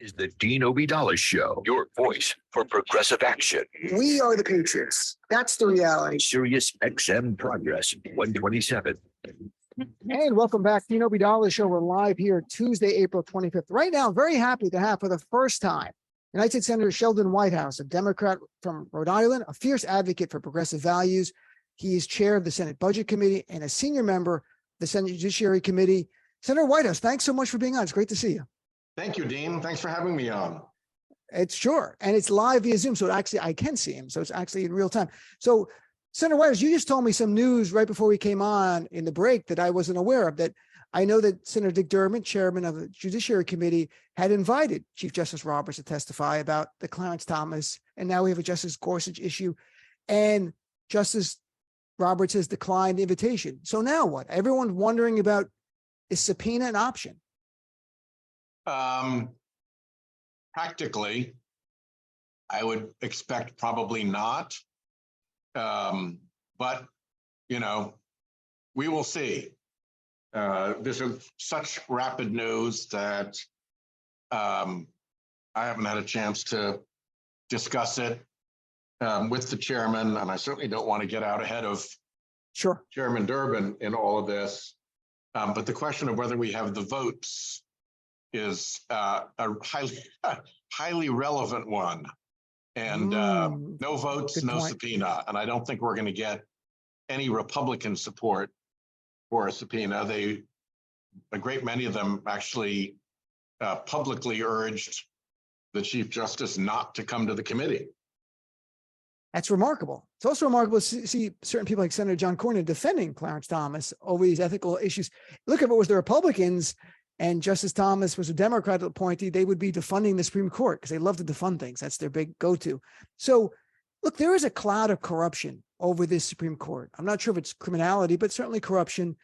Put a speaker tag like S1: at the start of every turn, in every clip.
S1: is the Dean Obeidallah Show, your voice for progressive action.
S2: We are the Patriots. That's the reality.
S1: SiriusXM Progress 127.
S2: And welcome back, Dean Obeidallah Show. We're live here Tuesday, April 25th. Right now, I'm very happy to have for the first time United States Senator Sheldon Whitehouse, a Democrat from Rhode Island, a fierce advocate for progressive values. He is chair of the Senate Budget Committee and a senior member of the Senate Judiciary Committee. Senator Whitehouse, thanks so much for being on. It's great to see you.
S3: Thank you, Dean. Thanks for having me on.
S2: It's sure. And it's live via Zoom. So actually, I can see him. So it's actually in real time. So Senator Whitehouse, you just told me some news right before we came on in the break that I wasn't aware of. That I know that Senator Dick Durbin, chairman of the Judiciary Committee, had invited Chief Justice Roberts to testify about the Clarence Thomas. And now we have a Justice Gorsuch issue. And Justice Roberts has declined the invitation. So now what? Everyone's wondering about, is subpoena an option?
S3: Practically, I would expect probably not. But, you know, we will see. This is such rapid news that I haven't had a chance to discuss it with the chairman, and I certainly don't want to get out ahead of Chairman Durbin in all of this. But the question of whether we have the votes is a highly relevant one. And no votes, no subpoena. And I don't think we're going to get any Republican support for a subpoena. A great many of them actually publicly urged the Chief Justice not to come to the committee.
S2: That's remarkable. It's also remarkable to see certain people like Senator John Cornyn defending Clarence Thomas over these ethical issues. Look, if it was the Republicans and Justice Thomas was a Democrat appointee, they would be defunding the Supreme Court because they love to defund things. That's their big go-to. So look, there is a cloud of corruption over this Supreme Court. I'm not sure if it's criminality, but certainly corruption,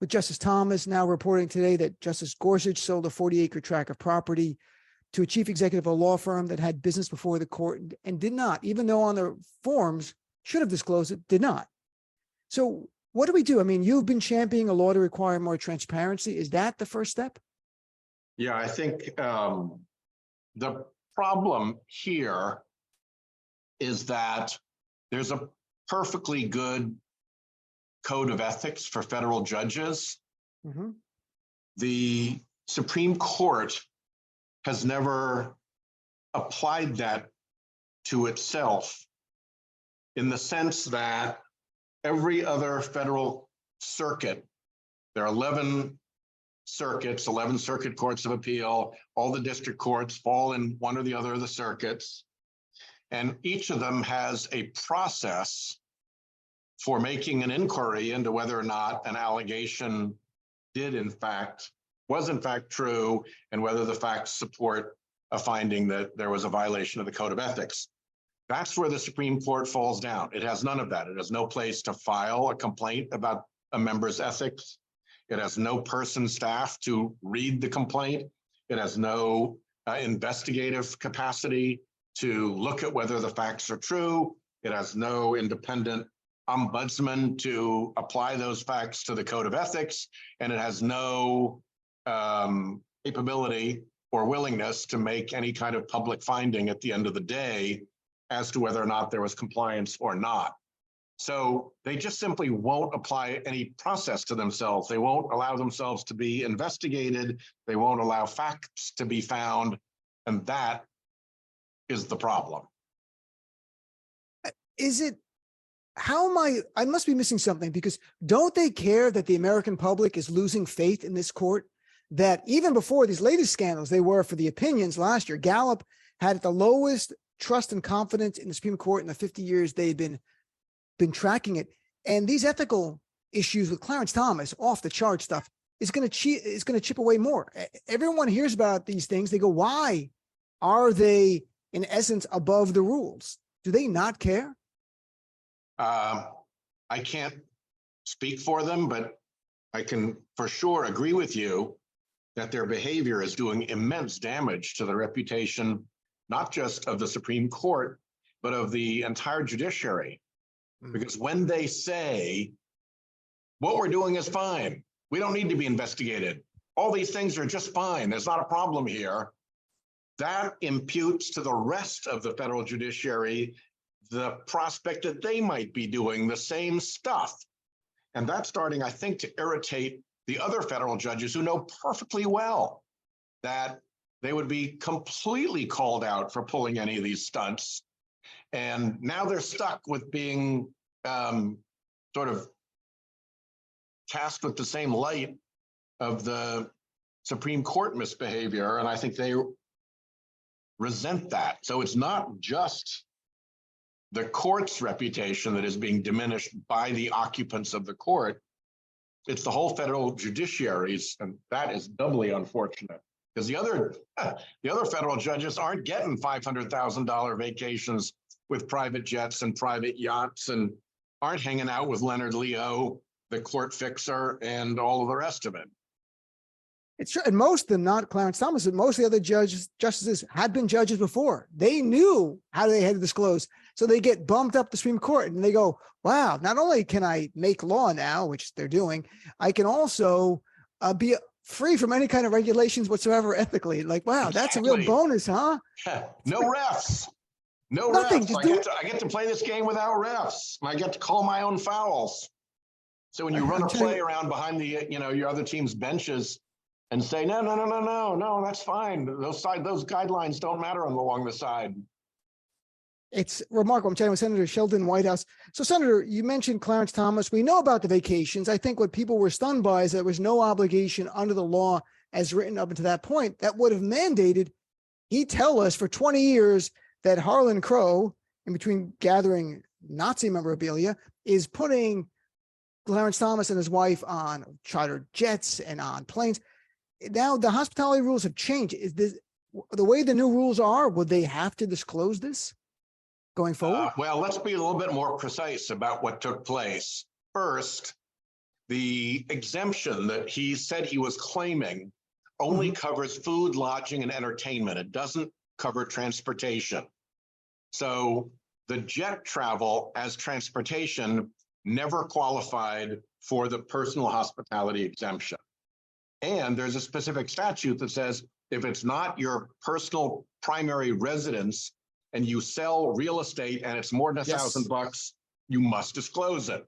S2: with Justice Thomas now reporting today that Justice Gorsuch sold a 40-acre tract of property to a chief executive of a law firm that had business before the court and did not, even though on the forms should have disclosed it, did not. So what do we do? I mean, you've been championing a law to require more transparency. Is that the first step?
S3: Yeah, I think the problem here is that there's a perfectly good code of ethics for federal judges.
S2: Mm-hmm.
S3: The Supreme Court has never applied that to itself in the sense that every other federal circuit, there are 11 circuits, 11 circuit courts of appeal, all the district courts fall in one or the other of the circuits, and each of them has a process for making an inquiry into whether or not an allegation was in fact true, and whether the facts support a finding that there was a violation of the code of ethics. That's where the Supreme Court falls down. It has none of that. It has no place to file a complaint about a member's ethics. It has no person staff to read the complaint. It has no investigative capacity to look at whether the facts are true. It has no independent ombudsman to apply those facts to the code of ethics. And it has no capability or willingness to make any kind of public finding at the end of the day as to whether or not there was compliance or not. So they just simply won't apply any process to themselves. They won't allow themselves to be investigated. They won't allow facts to be found. And that is the problem.
S2: Is it, I must be missing something, because don't they care that the American public is losing faith in this court? That even before these latest scandals, they were for the opinions last year. Gallup had the lowest trust and confidence in the Supreme Court in the 50 years they've been tracking it. And these ethical issues with Clarence Thomas, off the chart stuff, is going to chip away more. Everyone hears about these things. They go, why are they in essence above the rules? Do they not care?
S3: I can't speak for them, but I can for sure agree with you that their behavior is doing immense damage to the reputation, not just of the Supreme Court, but of the entire judiciary. Because when they say, what we're doing is fine, we don't need to be investigated, all these things are just fine, there's not a problem here, that imputes to the rest of the federal judiciary the prospect that they might be doing the same stuff. And that's starting, I think, to irritate the other federal judges who know perfectly well that they would be completely called out for pulling any of these stunts. And now they're stuck with being sort of cast with the same light of the Supreme Court misbehavior. And I think they resent that. So it's not just the court's reputation that is being diminished by the occupants of the court. It's the whole federal judiciaries, and that is doubly unfortunate because the other federal judges aren't getting $500,000 vacations with private jets and private yachts and aren't hanging out with Leonard Leo, the court fixer, and all of the rest of it.
S2: It's true. And most of them, not Clarence Thomas, but most of the other justices had been judges before. They knew how they had to disclose. So they get bumped up the Supreme Court and they go, wow, not only can I make law now, which they're doing, I can also be free from any kind of regulations whatsoever ethically. Like, wow, that's a real bonus, huh?
S3: No refs. No
S2: Nothing,
S3: refs. I get to play this game without refs. I get to call my own fouls. So when you run a play around behind the, your other team's benches and say, no, that's fine. Those guidelines don't matter along the side.
S2: It's remarkable. I'm chatting with Senator Sheldon Whitehouse. So, Senator, you mentioned Clarence Thomas. We know about the vacations. I think what people were stunned by is that there was no obligation under the law as written up until that point that would have mandated he tell us for 20 years that Harlan Crow, in between gathering Nazi memorabilia, is putting Clarence Thomas and his wife on chartered jets and on planes. Now the hospitality rules have changed. Is this the way the new rules are? Would they have to disclose this going forward?
S3: Well, let's be a little bit more precise about what took place. First, the exemption that he said he was claiming only covers food, lodging, and entertainment. It doesn't cover transportation. So the jet travel as transportation never qualified for the personal hospitality exemption. And there's a specific statute that says if it's not your personal primary residence and you sell real estate and it's more than $1,000, you must disclose it.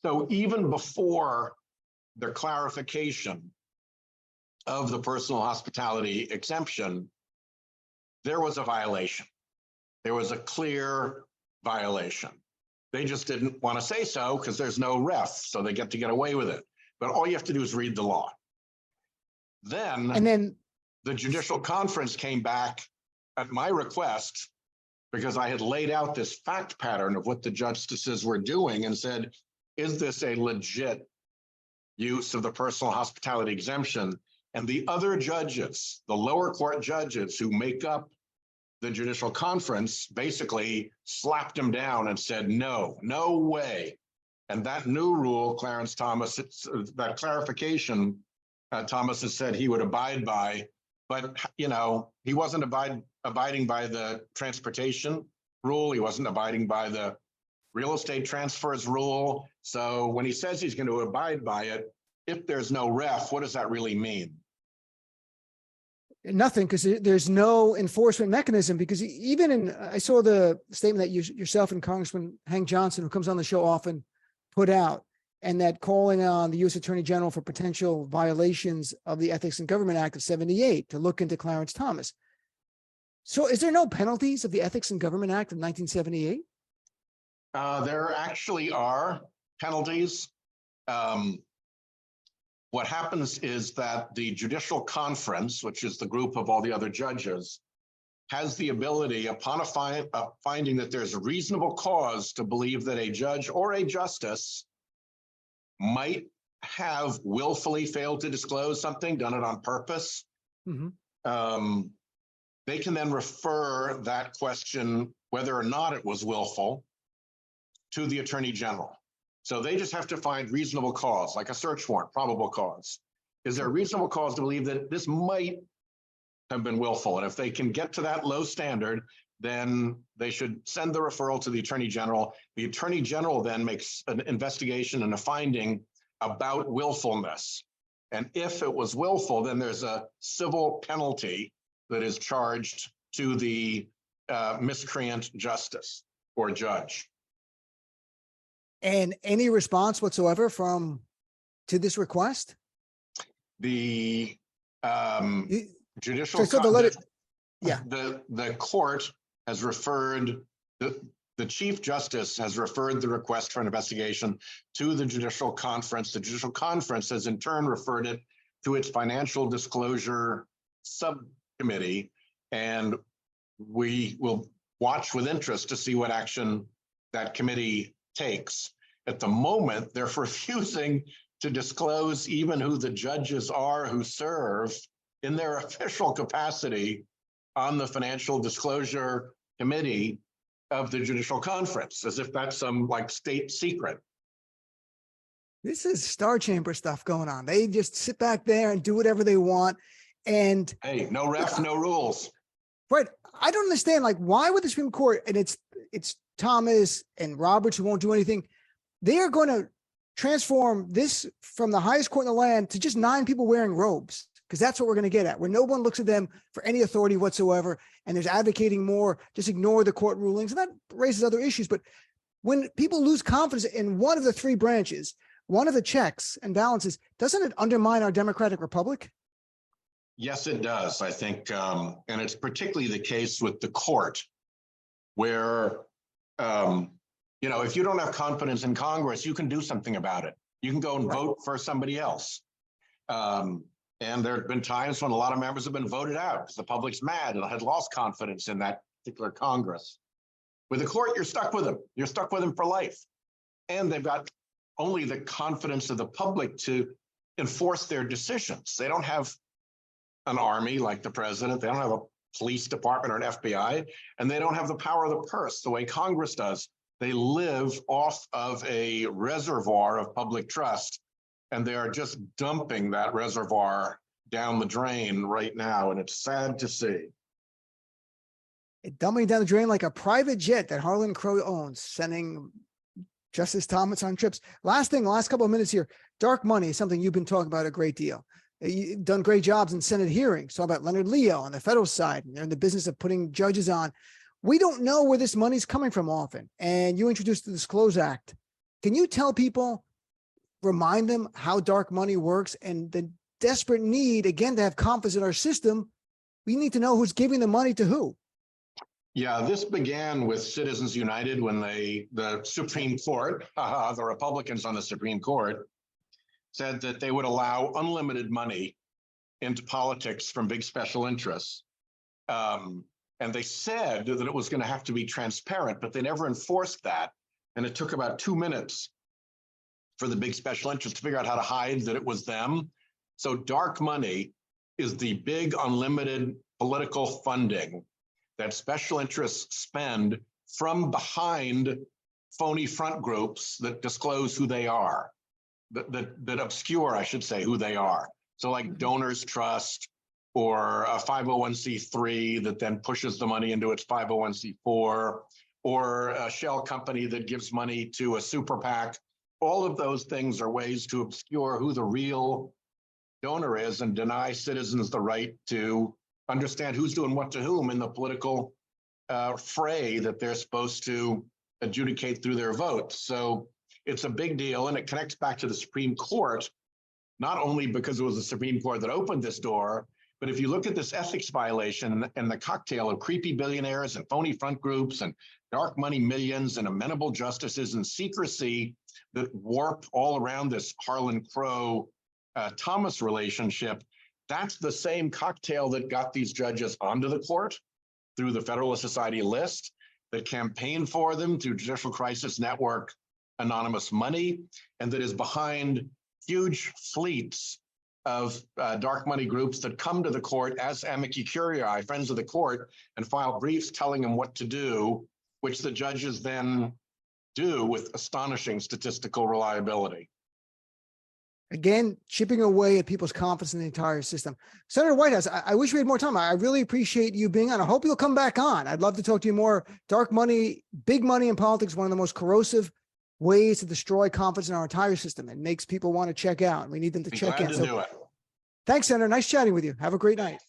S3: So even before the clarification of the personal hospitality exemption, there was a violation. There was a clear violation. They just didn't want to say so because there's no ref, so they get to get away with it. But all you have to do is read the law. Then the judicial conference came back at my request because I had laid out this fact pattern of what the justices were doing and said, is this a legit use of the personal hospitality exemption? And the other judges, the lower court judges who make up the judicial conference, basically slapped him down and said, no way. And that new rule, Clarence Thomas, that clarification, Thomas has said he would abide by, but he wasn't abiding by the transportation rule. He wasn't abiding by the real estate transfers rule. So when he says he's going to abide by it, if there's no ref, what does that really mean?
S2: Nothing, because there's no enforcement mechanism. Because even I saw the statement that yourself and Congressman Hank Johnson, who comes on the show often, put out, and that calling on the U.S. Attorney General for potential violations of the Ethics in Government Act of '78 to look into Clarence Thomas. So is there no penalties of the Ethics in Government Act of 1978?
S3: There actually are penalties. What happens is that the judicial conference, which is the group of all the other judges, has the ability, upon a finding that there's a reasonable cause to believe that a judge or a justice might have willfully failed to disclose something, done it on purpose. They can then refer that question, whether or not it was willful, to the Attorney General. So they just have to find reasonable cause, like a search warrant, probable cause. Is there a reasonable cause to believe that this might have been willful? And if they can get to that low standard, then they should send the referral to the Attorney General. The Attorney General then makes an investigation and a finding about willfulness. And if it was willful, then there's a civil penalty that is charged to the miscreant justice or judge.
S2: And any response whatsoever to this request?
S3: The
S2: You-
S3: judicial,
S2: so the letter, yeah.
S3: the court has referred, the Chief Justice has referred the request for an investigation to the Judicial Conference. The Judicial Conference has in turn referred it to its financial disclosure subcommittee, and we will watch with interest to see what action that committee takes. At the moment, they're refusing to disclose even who the judges are who serve in their official capacity on the financial disclosure committee of the Judicial Conference, as if that's some like state secret.
S2: This is Star Chamber stuff going on. They just sit back there and do whatever they want. And
S3: hey, no ref, no rules.
S2: Right. I don't understand, like, why would the Supreme Court, and it's Thomas and Roberts who won't do anything, they are going to transform this from the highest court in the land to just 9 people wearing robes, because that's what we're going to get at, where no one looks at them for any authority whatsoever. And there's advocating more, just ignore the court rulings. And that raises other issues. But when people lose confidence in one of the 3 branches, one of the checks and balances, doesn't it undermine our democratic republic?
S3: Yes, it does, I think. And it's particularly the case with the court, where, if you don't have confidence in Congress, you can do something about it. You can go and vote for somebody else. And there have been times when a lot of members have been voted out because the public's mad and had lost confidence in that particular Congress. With the court, you're stuck with them. You're stuck with them for life. And they've got only the confidence of the public to enforce their decisions. They don't have an army like the president. They don't have a police department or an FBI, and they don't have the power of the purse the way Congress does. They live off of a reservoir of public trust, and they are just dumping that reservoir down the drain right now, and it's sad to see.
S2: Dumping down the drain like a private jet that Harlan Crow owns, sending Justice Thomas on trips. Last thing, last couple of minutes here. Dark money is something you've been talking about a great deal. You've done great jobs in Senate hearings. Talk about Leonard Leo on the federal side. They're in the business of putting judges on. We don't know where this money's coming from often. And you introduced the Disclose Act. Can you tell people, remind them how dark money works and the desperate need, again, to have confidence in our system? We need to know who's giving the money to who.
S3: Yeah, this began with Citizens United when the Supreme Court, the Republicans on the Supreme Court, said that they would allow unlimited money into politics from big special interests. And they said that it was going to have to be transparent, but they never enforced that. And it took about 2 minutes for the big special interests to figure out how to hide that it was them. So dark money is the big unlimited political funding that special interests spend from behind phony front groups that disclose who they are. That obscure, I should say, who they are. So like Donors Trust or a 501c3 that then pushes the money into its 501c4, or a shell company that gives money to a super PAC. All of those things are ways to obscure who the real donor is and deny citizens the right to understand who's doing what to whom in the political fray that they're supposed to adjudicate through their votes. So it's a big deal, and it connects back to the Supreme Court, not only because it was the Supreme Court that opened this door, but if you look at this ethics violation and the cocktail of creepy billionaires and phony front groups and dark money millions and amenable justices and secrecy that warp all around this Harlan Crow Thomas relationship, that's the same cocktail that got these judges onto the court through the Federalist Society list, that campaigned for them through Judicial Crisis Network anonymous money, and that is behind huge fleets of dark money groups that come to the court as amici curiae, friends of the court, and file briefs telling them what to do, which the judges then do with astonishing statistical reliability.
S2: Again, chipping away at people's confidence in the entire system. Senator Whitehouse, I wish we had more time. I really appreciate you being on. I hope you'll come back on. I'd love to talk to you more. Dark money, big money in politics, one of the most corrosive ways to destroy confidence in our entire system. It makes people want to check out. We need them to check in.
S3: Glad to do it.
S2: Thanks, Senator. Nice chatting with you. Have a great night.